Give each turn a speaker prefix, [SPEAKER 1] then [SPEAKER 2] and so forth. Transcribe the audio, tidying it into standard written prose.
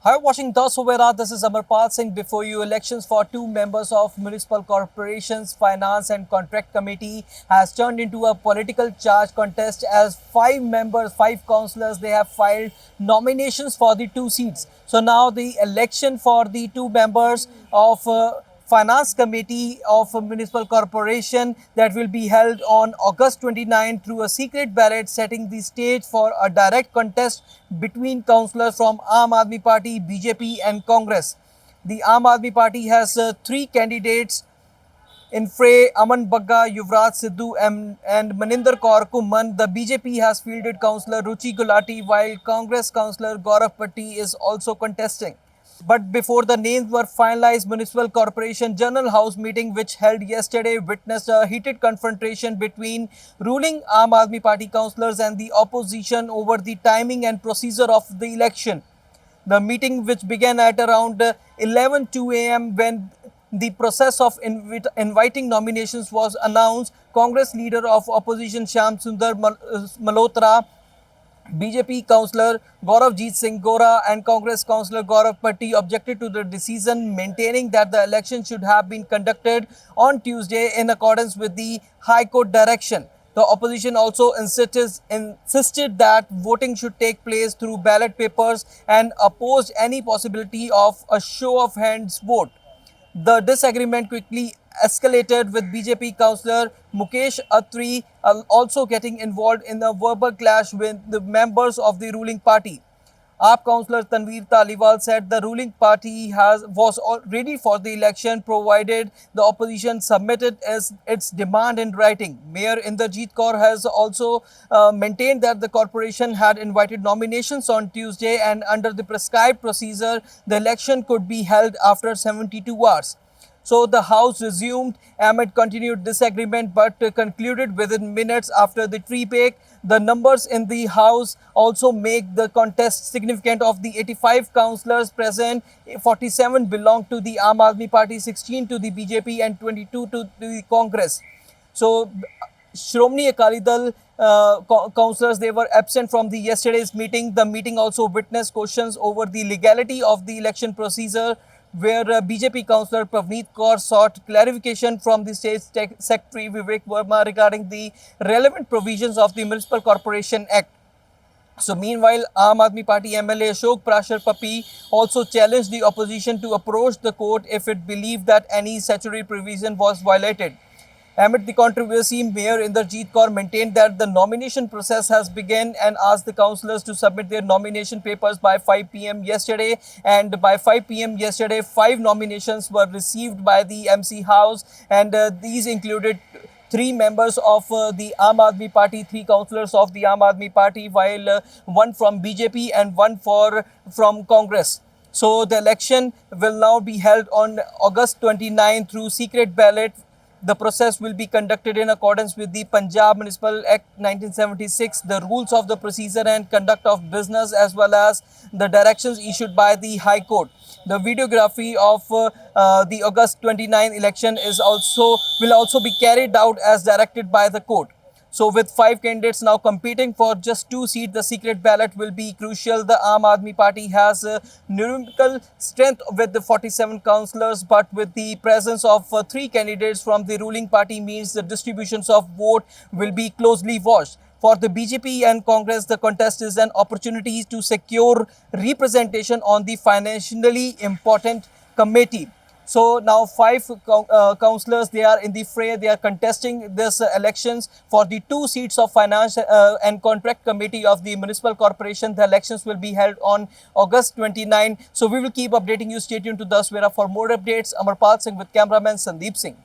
[SPEAKER 1] Hi, watching Das Overa. This is Amarpal Singh. Before you, elections for two members of Municipal Corporations Finance and Contract Committee has turned into a political charge contest as five councillors, they have filed nominations for the two seats. So now the election for the two members of Finance Committee of a Municipal Corporation that will be held on August 29 through a secret ballot, setting the stage for a direct contest between councillors from Aam Aadmi Party, BJP and Congress. The Aam Aadmi Party has three candidates in fray: Aman Bagga, Yuvraj Sidhu and Maninder Kaur Kumman. The BJP has fielded councillor Ruchi Gulati, while Congress councillor Gaurav Patti is also contesting. But before the names were finalized, Municipal Corporation General House meeting, which held yesterday, witnessed a heated confrontation between ruling Aam Aadmi Party councillors and the opposition over the timing and procedure of the election. The meeting, which began at around 11:02 a.m. when the process of inviting nominations was announced, Congress leader of opposition Shyam Sundar Malhotra, BJP councillor Gauravjit Singh Gora and Congress councillor Gaurav Patti objected to the decision, maintaining that the election should have been conducted on Tuesday in accordance with the High Court direction. The opposition also insisted that voting should take place through ballot papers and opposed any possibility of a show of hands vote. The disagreement quickly escalated, with BJP councillor Mukesh Attri also getting involved in a verbal clash with the members of the ruling party. AAP councillor Tanveer Taliwal said the ruling party was all ready for the election provided the opposition submitted its demand in writing. Mayor Inderjeet Kaur has also maintained that the corporation had invited nominations on Tuesday, and under the prescribed procedure, the election could be held after 72 hours. So the House resumed amid continued disagreement, but concluded within minutes after the tree break. The numbers in the House also make the contest significant. Of the 85 councillors present, 47 belong to the Aam Aadmi Party, 16 to the BJP and 22 to the Congress. So Shromani Akali Dal councillors, they were absent from the yesterday's meeting. The meeting also witnessed questions over the legality of the election procedure, where BJP councillor Pravneet Kaur sought clarification from the State Secretary Vivek Verma regarding the relevant provisions of the Municipal Corporation Act. So meanwhile, Aam Aadmi Party MLA Ashok Prashar Papi also challenged the opposition to approach the court if it believed that any statutory provision was violated. Amid the controversy, Mayor Inderjeet Kaur maintained that the nomination process has begun and asked the councillors to submit their nomination papers by 5 p.m. yesterday. And by 5 p.m. yesterday, 5 nominations were received by the MC House, and these included 3 members of the Aam Aadmi Party, 3 councillors of the Aam Aadmi Party, while 1 from BJP and 1 from Congress. So the election will now be held on August 29 through secret ballot. The process will be conducted in accordance with the Punjab Municipal Act 1976, the rules of the procedure and conduct of business, as well as the directions issued by the High Court. The videography of the August 29 election will also be carried out as directed by the court. So with 5 candidates now competing for just 2 seats, the secret ballot will be crucial. The Aam Aadmi Party has numerical strength with the 47 councillors, but with the presence of 3 candidates from the ruling party means the distributions of vote will be closely watched. For the BJP and Congress, the contest is an opportunity to secure representation on the financially important committee. So now 5 councillors, they are in the fray. They are contesting this elections for the 2 seats of Finance and Contract Committee of the Municipal Corporation. The elections will be held on August 29. So we will keep updating you. Stay tuned to Das Overa for more updates. Amarpal Singh with cameraman Sandeep Singh.